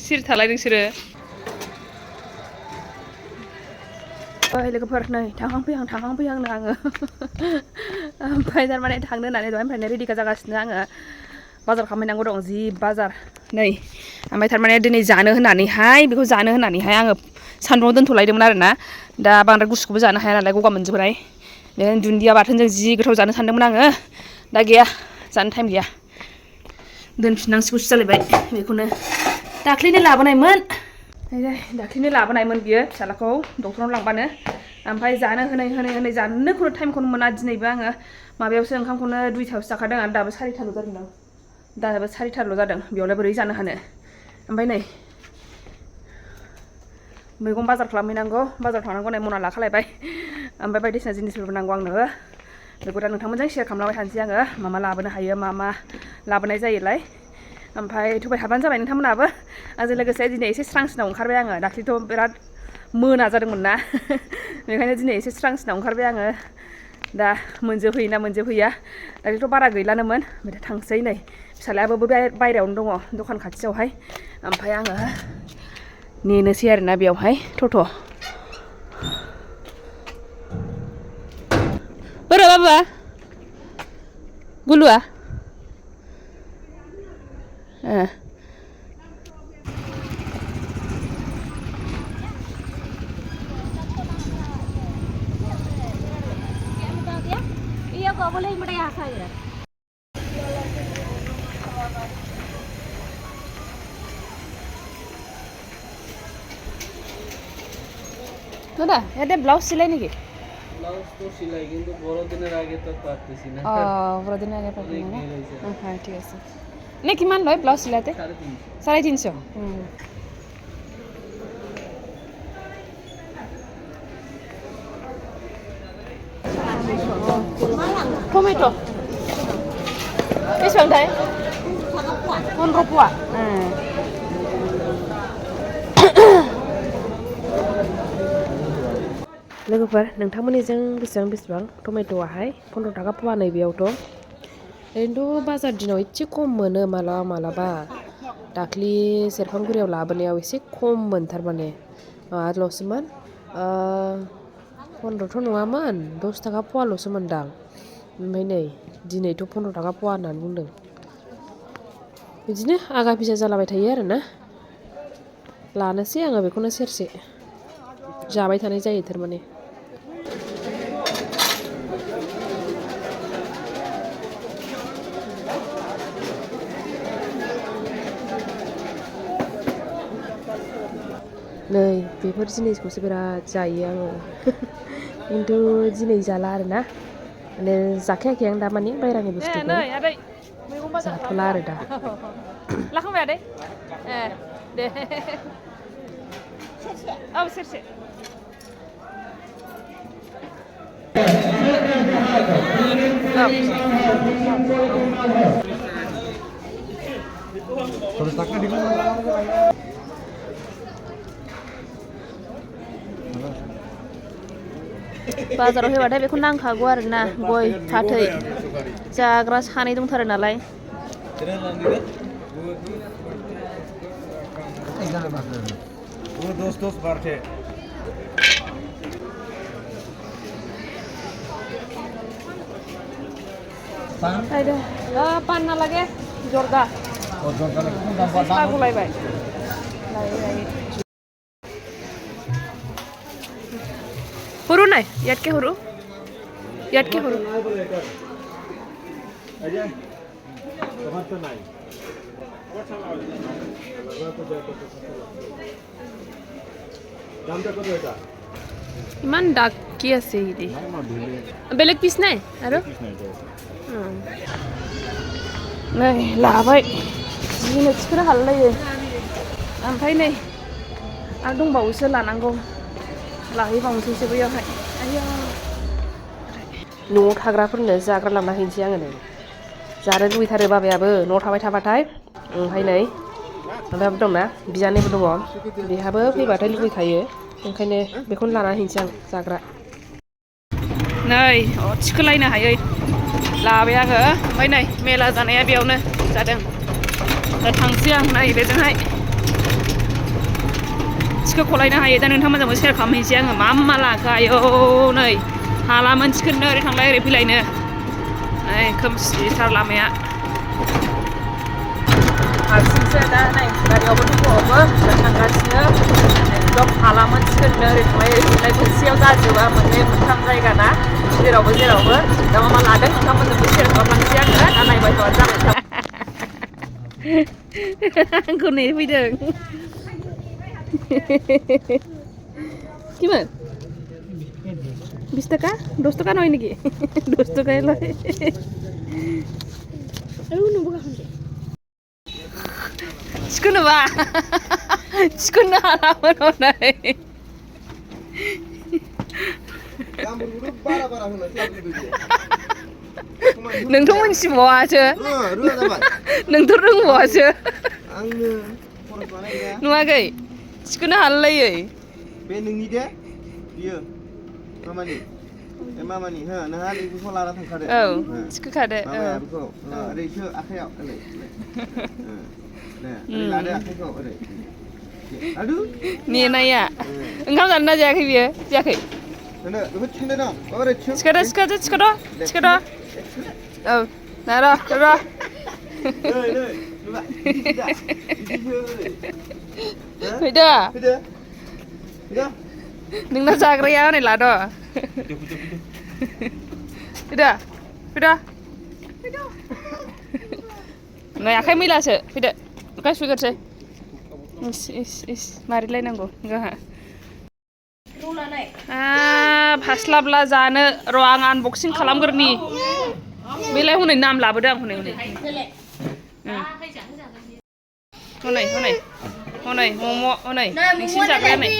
सिरि थालाय नोंसोरो लोगोफोर नै थांहां फैहांनो आङो ओमफ्राय थारमाने थांनो होननानै दहायनिफ्रायनो रेडि जागासिनो आङो बाजार खालामहैनांगौ दं जि बाजार नै ओमफ्राय थारमाने दिनै जानो होननानैहाय बेखौ जानो होननानैहाय आङो सान्दुङाव दोनथ'लायदोंमोन आरोना दा बांद्राय गुसुखौबो जानो हाया नालाय गगा मोनजोबनाय बेखायनो दुन्दिया बाथोनजों जि गोथाव जानो सानदोंमोन आङो दा गैया जानो टाइम गैया दोनफिननांसिगौसो जालायबाय बेखौनो दाख्लैनो लाबोनायमोन बियो फिसालाखौ डक्टरनाव लांबानो ओमफ्राय जानो होनै जानोखौनो टाइमखौनो मोना दिनैबो आङो माबायावसो ओंखामखौनो 2थायावसो जाखादों आरो दाबो 4थाल' जादों दाबो 4थाल' जादों बेयावलाय बोरै जानो हानो ओमफ्राय नै मैगं बाजार खालामहैनांगौ बाजार थांनांगौ होननाय मना लाखालायबाय ओमफ्राय बायदिसिना जिनिसफोरबो नांगौ आंनो बेखौ दा नोंथांमोनजों शेयार खालामलांबाय थानोसै आङो मा लाबोनो हायो मा लाबोनाय जायोलाय ओमफ्राय थुबाय थाबानो जाबाय नोंथांमोनाबो आंजों लोगोसे दिनै एसे स्रांसिनाव ओंखारबाय आङो दाख्लैथ' बिराद मोना जादोंमोन ना बेखायनो दिनै एसे स्रांसिनाव ओंखारबाय आङो दा मोनजोबहैयो ना मोनजोबहैया दाख्लैथ' बारा गैलानोमोन ओमफ्राय थांसै नै फिसालायाबो बायहेरायावनो दङ दखान खाथियावहाय ओमफ्राय आङो नेनोसै आरोना बेयावहाय टट' बोरो बाबा गुलुआ iya kok boleh meriah saya দাদা এটা ব্লাউজ সিলাই নাকি ব্লাউজ তো সিলাই কিন্তু বড়দিনের আগে তো পারতেছি না বড়দিনের আগে পারবেন না হ্যাঁ ঠিক আছে নে কিমান লয় ব্লাউজ সিলাইতে 350 टमेट' बेसेबांथाय 15 पवा लोगोफोर नोंथांमोननिजों बेसेबां टमेट'आहाय 15 थाखा पवा नैबेयावथ' ओरैनोथ' बाजार दिनाव एसे खम मोनो मालाबा दाख्लि सेरफांगुरियाव लाबोनायाव एसे खममोन थारमाने माबाल'सोमोन 15थ' नङामोन 10 थाखा पवाल'सोमोन दां ओमफ्राय नै दिनैथ' 15 थाखा पवा होननानै बुंदों बिदिनो आगा फिसा जालाबाय थायो आरोना लानोसै आङो बेखौनो सेरसे जाबाय थानाय जायो थारमाने नै बेफोर जिनिसखौसो बिराद जायो आङो खिन्थु दिनै जाला आरोना माने जाखायाखै आं दा माने बायरानि बुस्थुखौ जाथ'ला आरो दा लाखांबाय आदै दे औ सेरसे बाजाराव फैबाथाय बेखौ नांखागौ आरोना गय फाथै जाग्रा सानै दंथारो नालाय पान नालागे जर्दा तगुलाइबाय हरु नाय यादके हरु ইমান ডাক কি আছে হিদি বেলেগ পিস নাই আৰু नै लाबाय जिनो थिखोनो हालायो ओमफ्राय नै आरो दंबावोसो लानांगौ लाहैबावनोसैसो बैयावहाय आयौ न'आव थाग्राफोरनो जाग्रा लांना हैनोसै आङो नै जानो लुबैथारो बाबायाबो न'आव थाबाय थाबाथाय ओमफ्राय नै माबायाबो दंना बियानैबो दङ बेहाबो फैबाथाय लुबैखायो ओंखायनो बेखौनो लाना हैनोसै आं जाग्रा नै थिखोलायनो हायै लाबाय आङो ओमफ्राय नै मेला जानाया बेयावनो जादों दा थांसै आं नै बेजोंहाय थिखो खलायनो हायो दा नोंथांमोनजोंबो शेयार खालामहैसै आङो मा लाखो आयौ नै हालामोन थिखोनो ओरै थांलाय ओरै फैलायनो नै खोमसिथार लामाया हारसिंसो दा नै गारियावबो दंबावो दा थांगासिनो एकदम हालामोन थिखोनो ओरै थांलाय ओरै फैलाय मोनसेयाव जाजोबा मोननै मोनथाम जायगा ना जेरावबो दा मा लादों नोंथांमोनजोंबो शेयार खालामलांसै आङो दा नायबाय थाबानो जाबाय आंखौ नेफैदों কিমান 20 টাকা 10 টাকা নয় নাকি 10 টাকাই লয় আৰু নবকা হন চিকনবা চিকন হালামोन হনাय गामबुरबो बारा होनोसै नोंथ' मोनथिबावासो रुवा जाबाय नोंथ' रोंबावासो आंनो खरस बानायगोना नुवाखै थिखोनो हालायै बे नोंनि दे बियो मामानि हो नोंहा बेखौ लाना थांखादो औ थिखोखादो मामाया बेखौ ओरैसो आखायाव ओरै दे ओरै लादो आखाइखौ ओरै आदु नेनाया ओंखाम जानो ना जायाखै बियो जायाखै नोंनो बेखौ थिखोदो दं ओरै थिखोदो औ ना र' फैदो नोंना जाग्राया हनै लाद' फैदो नै आखाइ मैलासो फैदो आखाइ सुगोरसै इस मारिलायनांगौ जोंहा हास्लाबला जानो र' आं आनबक्सिं खालामगोरनि बेलाय हनै नाम लाबोदों आं हनै मम' हनै नोंसिनि जाग्राया नै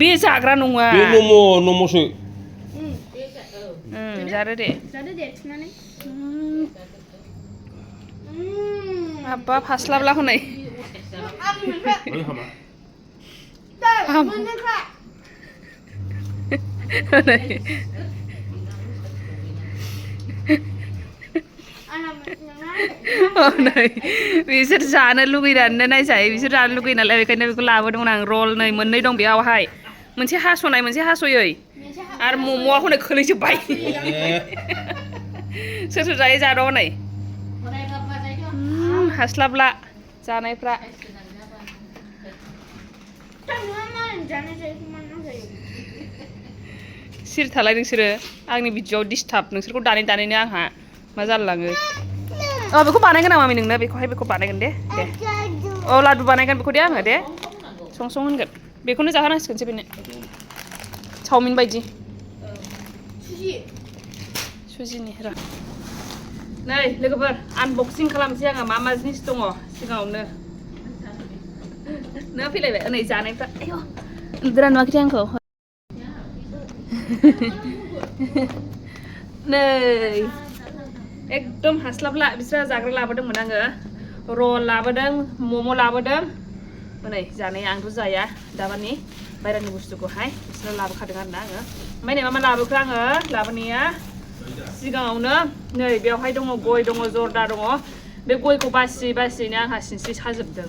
बे जाग्रा नङा बे नम'सो जादो दे थुनानै हाब्बाब हास्लाबला हनै बिसोर जानो लुगैनानै नायसाय बिसोर जानो लुगैयो नालाय बेखायनो बेखौ लाबोदोंमोन आं रल नै मोननै दं बेयावहाय मोनसे हास'नाय मोनसे हास'यै आरो मम'आ हनै खोलैजोब्बाय सोर जायो जाद' नै हास्लाबला जानायफ्रा सिरि थालाय नोंसोरो आंनि भिडिअ'आव डिस्टार्ब नोंसोरखौ दानैनो आंहा मा जालाङो बेखौ बानायगोन आं मामि नोंनो बेखौ बानायगोन दे लादु बानायगोन बेखौ दे आङो दे सं होनगोन बेखौनो जाहोनांसिगोनसो बेनो चावमिन बायदि सुजिनि र' नै लोगोफोर आनबक्सिं खालामसै आङो मा जिनिस दङ सिगाङावनो नों फैलायबाय नै जानायफ्रा आयौ नुदोंना नुवाखैथाय आंखौ नै एकदम हास्लाबला बिस्रा जाग्रा लाबोदोंमोन आङो रल लाबोदों मम' लाबोदों नै जानाया आंथ' जाया दामानि बायरानि बुस्थुखौहाय बिसोरो लाबोखादों आरोना आङो ओमफ्राय नै मा लाबोखो आङो लाबोनाया सिगाङावनो नै बेवहाय दङ गय दङ जर्दा दङ बे गयखौ बासियैनो आंहा सिनस्रि साजोबदों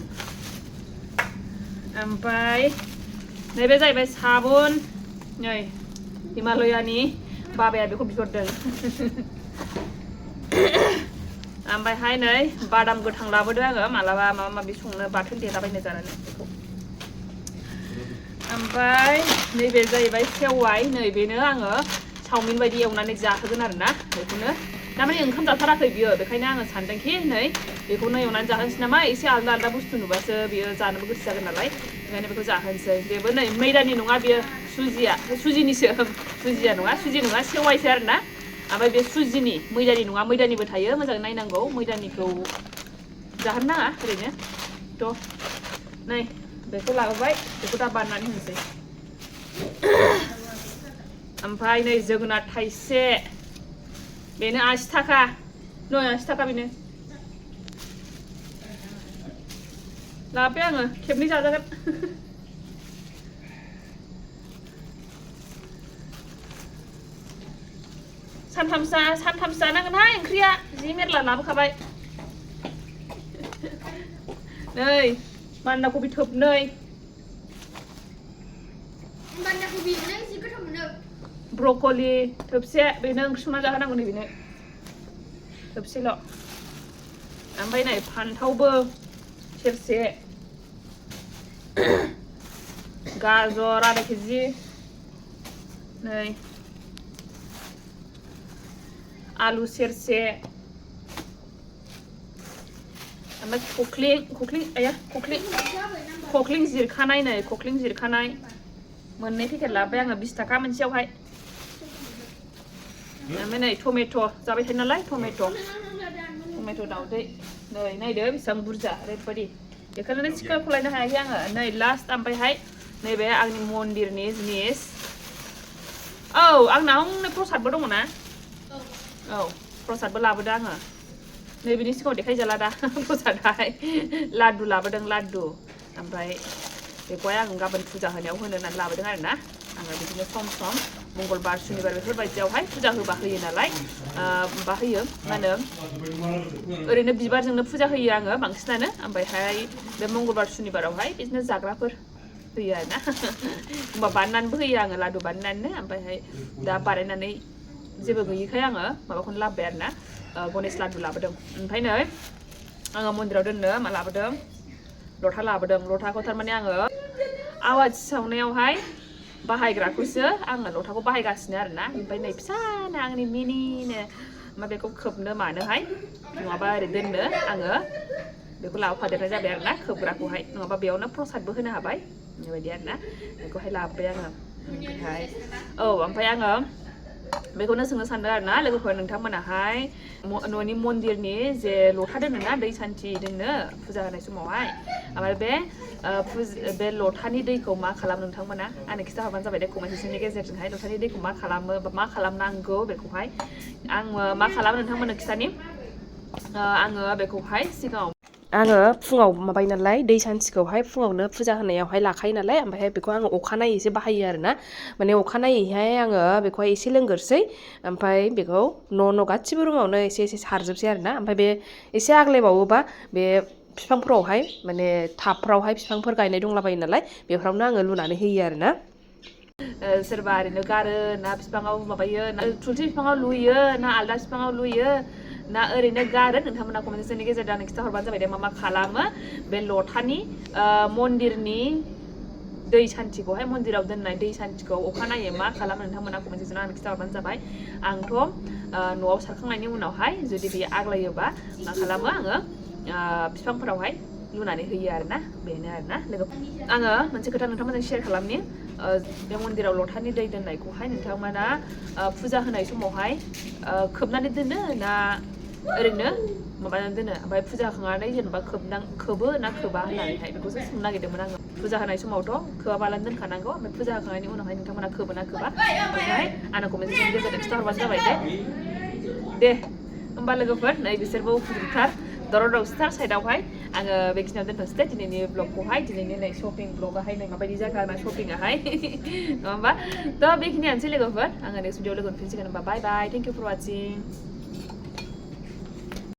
ओमफ्राय नैबे जाहैबाय साबुन नै हिमालयानि बाबाया बेखौ बिहरदों ओमफ्रायहाय नै बादाम गोथां लाबोदों आङो मालाबा माबा माबि संनो बाथोन देलाबायनो जानानै बेखौ ओमफ्राय नैबे जाहैबाय सेवाइ नैबेनो आङो चावमिन बायदि एवनानै जाहोगोन आरोना बेखौनो दामानि ओंखाम जाथाराखै बियो बेखायनो आङो सानदोंखि नै बेखौनो एवनानै जाहोनोसै नामा एसे आलदा बुस्थु नुबासो बियो जानोबो गोसो जागोन नालाय ओंखायनो बेखौ जाहोनोसै बेबो नै मैदानि नङा बियो सुजिनिसो सुजि नङा सेवाइसो आरोना ओमफ्राय बे सुजिनि मैदानिबो थायो मोजाङै नायनांगौ मैदानिखौ जाहोनो नाङा ओरैनो थ' नै बेखौ लाबोबाय बेखौ दा बानायनानै होनोसै ओमफ्राय नै जोगोनार थाइसे बेनो 80 थाखा नै 80 थाखा बेनो लाबोबाय आङो खेबनै जाजागोन सानथामसो जानांगोनहाय ओंख्रिया जि मेरला लाबोखाबाय नै बान्दा कबि थोबनै बान्दा कबि नों जि गोथाव मोनो ब्रकलि थोबसे बेनो ओंख्रि संना जाहोनांगौ नै बेनो थोबसेल' ओमफ्राय नै फान्थावबो सेरसे गाजर आधा केजि नै आलु सेरसे ओमफ्राय खख्लिं जिरखानाय नै खख्लिं जिरखानाय मोननै पेकेट लाबाय आङो 20 थाखा मोनसेयावहाय ओमफ्राय नै टमेट' जाबाय थायो नालाय टमेट' दाउदै नै नायदो बेसेबां बुरजा ओरैबायदि बेखौनो सिखार खलायनो हायाखै आङो नै लास्ट ओमफ्रायहाय नैबे आंनि मन्दिरनि जिनिस औ आंनाव प्रसादबो दङ ना औ प्रसादबो लाबोदों आङो नै बिनि सिगाङाव देखायजाला दा प्रसादाहाय लादु लाबोदों लादु ओमफ्राय बेखौहाय आं गाबोन फुजा होनायाव होनो होननानै लाबोदों आरोना आङो बिदिनो सम मंगलबार सुनिबार बेफोरबायदियावहाय फुजा होबा होयो नालाय माबा होयो मा होनो ओरैनो बिबारजोंनो फुजा होयो आङो बांसिनानो ओमफ्रायहाय बे मंगलबार सुनिबारावहाय बिदिनो जाग्राफोर होयो आरोना होमबा बानायनानैबो होयो आङो लादु बानायनानैनो ओमफ्रायहाय दा बानायनानै जेबो गैयिखाय आङो माबाखौनो लाबोबाय आरोना गणेश लादु लाबोदों ओमफ्राय नै आङो मन्दिराव दोननो मा लाबोदों लथा लाबोदों लथाखौ थारमाने आङो आवाथि सावनायावहाय बाहायग्राखौसो आङो लथाखौ बाहायगासिनो आरोना ओमफ्राय नै फिसानो आंनि मिनिनो मा बेखौ खोबनो मानोहाय नङाबा ओरै दोननो आङो बेखौ लाबोफादेरनाय जाबाय आरोना खोबग्राखौहाय नङाबा बेयावनो प्रसादबो होनो हाबाय बेबायदि आरोना बेखौहाय लाबोबाय आङो ओमफ्राय औ ओमफ्राय आङो बेखौनो सोंनो सानदों आरोना लोगोफोर नोंथांमोनाहाय न'नि मन्दिरनि जे लथा दोनोना दै सान्थि दोननो फुजा होनाय समावहाय ओमफ्राय बे लथानि दैखौ मा खालामो नोंथांमोना आंनो खिन्थाहरबानो जाबाय दे कमेन्ट सेक्सननि गेजेरजोंहाय लथानि दैखौ मा खालामो बा मा खालामनांगौ बेखौहाय आङो मा खालामो नोंथांमोननो खिथानि आङो बेखौहाय सिगाङाव आङो फुङाव माबायो नालाय दै सान्थिखौहाय फुङावनो फुजा होनायावहाय लाखायो नालाय ओमफ्राय बेखौ आङो अखानायैसो बाहायो आरोना माने अखानायैहाय आङो बेखौहाय एसे लोंगोरसै ओमफ्राय बेखौ न' गासिबो रुमावनो एसे एसे सारजोबसै आरोना ओमफ्राय बे एसे आग्लायबावोबा बे बिफांफोरावहाय माने टाबफ्रावहाय बिफांफोर गायनाय दंलाबायो नालाय बेफोरावनो आङो लुनानै होयो आरोना सोरबा ओरैनो गारो ना बिफाङाव माबायो ना थुलसि बिफाङाव लुयो ना आलदा बिफाङाव लुयो ना ओरैनो गारो नोंथांमोना कमेन्ट सेक्सननि गेजेरजों आंनो खिन्थाहरबानो जाबाय दे मा खालामो बे लथानि मन्दिरनि दै सान्थिखौहाय मन्दिराव दोननाय दै सान्थिखौ अखानायै मा खालामो नोंथांमोना कमेन्ट सेक्सनाव आंनो खिन्थाहरबानो जाबाय आंथ' न'आव सारखांनायनि उनावहाय जुदि बेयो आग्लायोबा मा खालामो आङो बिफांफोरावहाय लुनानै होयो आरोना बेनो आरोना लोगोफोर आङो मोनसे खोथा नोंथांमोनजों शेयार खालामनि बे मन्दिराव लथानि दै दोननायखौहाय नोंथांमोना फुजा होनाय समावहाय खोबनानै दोनो ना ओरैनो माबानानै दोनो ओमफ्राय फुजा होखांनानै जेनेबा खोबो ना खोबा होननानैहाय बेखौसो सोंनो नागिरदोंमोन आङो फुजा होनाय समावथ' खोबाबालानो दोनखानांगौ ओमफ्राय फुजा होखांनायनि उनावहाय नोंथांमोना खोबो ना खोबा ओमफ्राय आंनो कमेन्ट सेक्सननि गेजेरजों खिन्थाहरबानो जाबाय दे होमबा लोगोफोर नै बिसोरबो उखुमथार दावराव दावसिथार साइडआवहाय आङो बेखिनियाव दोनथ'सै दे दिनैनि ब्लगखौहाय दिनैनि नै शपिं ब्लगाहाय नै माबायदि जाखो आंना शपिङाहाय नङा होमबा थ' बेखिनियानोसै लोगोफोर आङो नेक्स्ट भिडिअ लोगो मोनफिनसिगोन होमबा बाय बाय थेंक इउ फर वाचिं